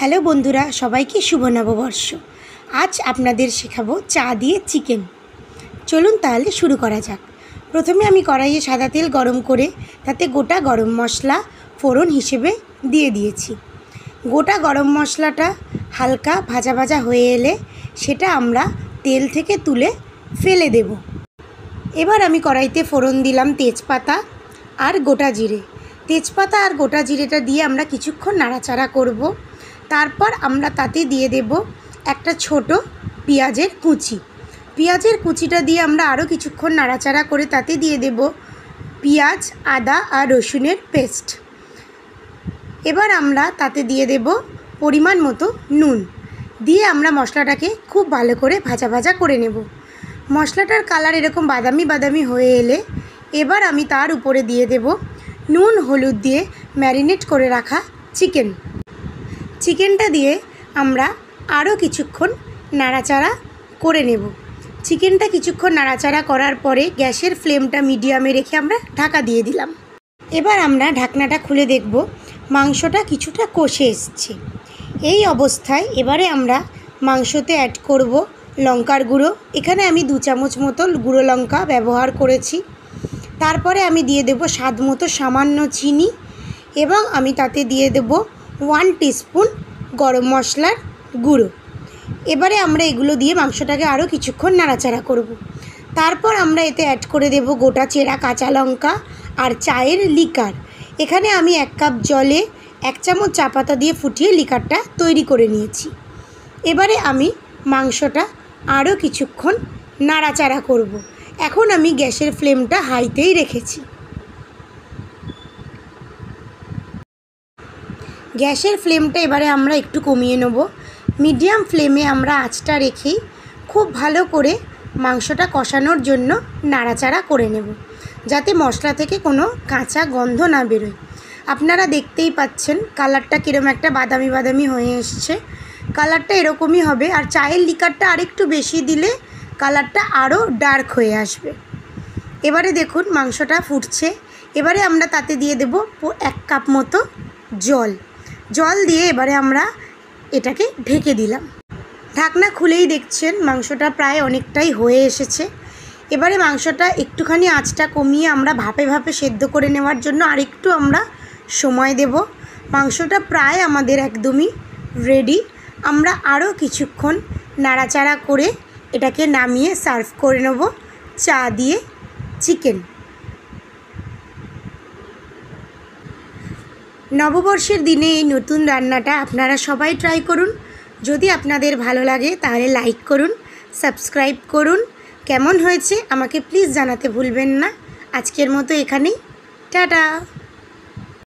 Hello বন্ধুরা, সবাইকে শুভ নববর্ষ। আজ আপনাদের শেখাবো চা দিয়ে চিকেন। চলুন তাহলে শুরু করা যাক। প্রথমে আমি কড়াইয়ে সাদা তেল গরম করে তাতে গোটা গরম মশলা ফোড়ন হিসেবে দিয়ে দিয়েছি। গোটা গরম মশলাটা হালকা ভাজা ভাজা হয়ে এলে সেটা আমরা তেল থেকে তুলে ফেলে দেব। এবার আমি কড়াইতে ফোড়ন দিলাম তেজপাতা আর গোটা জিরে। তেজপাতা আর গোটা জিরেটা দিয়ে আমরা কিছুক্ষণ নাড়াচাড়া করব। তারপর আমরা তাতে দিয়ে দেব একটা ছোট পেঁয়াজের কুচি। পেঁয়াজের কুচিটা দিয়ে আমরা আরও কিছুক্ষণ নাড়াচাড়া করে তাতে দিয়ে দেব পেঁয়াজ, আদা আর রসুনের পেস্ট। এবার আমরা তাতে দিয়ে দেব পরিমাণ মতো নুন, দিয়ে আমরা মশলাটাকে খুব ভালো করে ভাজা ভাজা করে নেব। মশলাটার কালার এরকম বাদামি বাদামি হয়ে এলে এবার আমি তার উপরে দিয়ে দেব নুন হলুদ দিয়ে ম্যারিনেট করে রাখা চিকেনটা দিয়ে আমরা আরও কিছুক্ষণ নাড়াচাড়া করে নেব। চিকেনটা কিছুক্ষণ নাড়াচাড়া করার পরে গ্যাসের ফ্লেমটা মিডিয়ামে রেখে আমরা ঢাকা দিয়ে দিলাম। এবার আমরা ঢাকনাটা খুলে দেখব মাংসটা কিছুটা কষে এসছে। এই অবস্থায় এবারে আমরা মাংসতে অ্যাড করব লঙ্কার গুঁড়ো। এখানে আমি 2 চামচ মতো গুঁড়ো লঙ্কা ব্যবহার করেছি। তারপরে আমি দিয়ে দেব স্বাদ মতো সামান্য চিনি এবং আমি তাতে দিয়ে দেব 1 টিস্পুন গরম মশলার গুঁড়ো। এবারে আমরা এগুলো দিয়ে মাংসটাকে আরও কিছুক্ষণ নাড়াচাড়া করব। তারপর আমরা এতে অ্যাড করে দেব গোটা চেরা কাঁচা লঙ্কা আর চায়ের লিকার। এখানে আমি 1 কাপ জলে 1 চামচ চা পাতা দিয়ে ফুটিয়ে লিকারটা তৈরি করে নিয়েছি। এবারে আমি মাংসটা আরও কিছুক্ষণ নাড়াচাড়া করব। এখন আমি গ্যাসের ফ্লেমটা হাইতেই রেখেছি। গ্যাসের ফ্লেমটা এবারে আমরা একটু কমিয়ে নেব। মিডিয়াম ফ্লেমে আমরা আঁচটা রেখেই খুব ভালো করে মাংসটা কষানোর জন্য নাড়াচাড়া করে নেব, যাতে মশলা থেকে কোনো কাঁচা গন্ধ না বেরোয়। আপনারা দেখতেই পাচ্ছেন কালারটা কীরকম একটা বাদামি বাদামি হয়ে এসছে। কালারটা এরকমই হবে, আর চায়ের লিকারটা আরেকটু বেশি দিলে কালারটা আরও ডার্ক হয়ে আসবে। এবারে দেখুন মাংসটা ফুটছে। এবারে আমরা তাতে দিয়ে দেব 1 কাপ মতো জল দিয়ে এবারে আমরা এটাকে ঢেকে দিলাম। ঢাকনা খুলেই দেখছেন মাংসটা প্রায় অনেকটাই হয়ে এসেছে। এবারে মাংসটা একটুখানি আঁচটা কমিয়ে আমরা ভাপে ভাপে সেদ্ধ করে নেওয়ার জন্য আরেকটু আমরা সময় দেব। মাংসটা প্রায় আমাদের একদমই রেডি। আমরা আরও কিছুক্ষণ নাড়াচাড়া করে এটাকে নামিয়ে সার্ভ করে নেব চা দিয়ে চিকেন। নববর্ষের দিনে এই নতুন রান্নাটা আপনারা সবাই ট্রাই করুন। যদি আপনাদের ভালো লাগে তাহলে লাইক করুন, সাবস্ক্রাইব করুন। কেমন হয়েছে আমাকে প্লিজ জানাতে ভুলবেন না। আজকের মতো এখানেই, টাটা।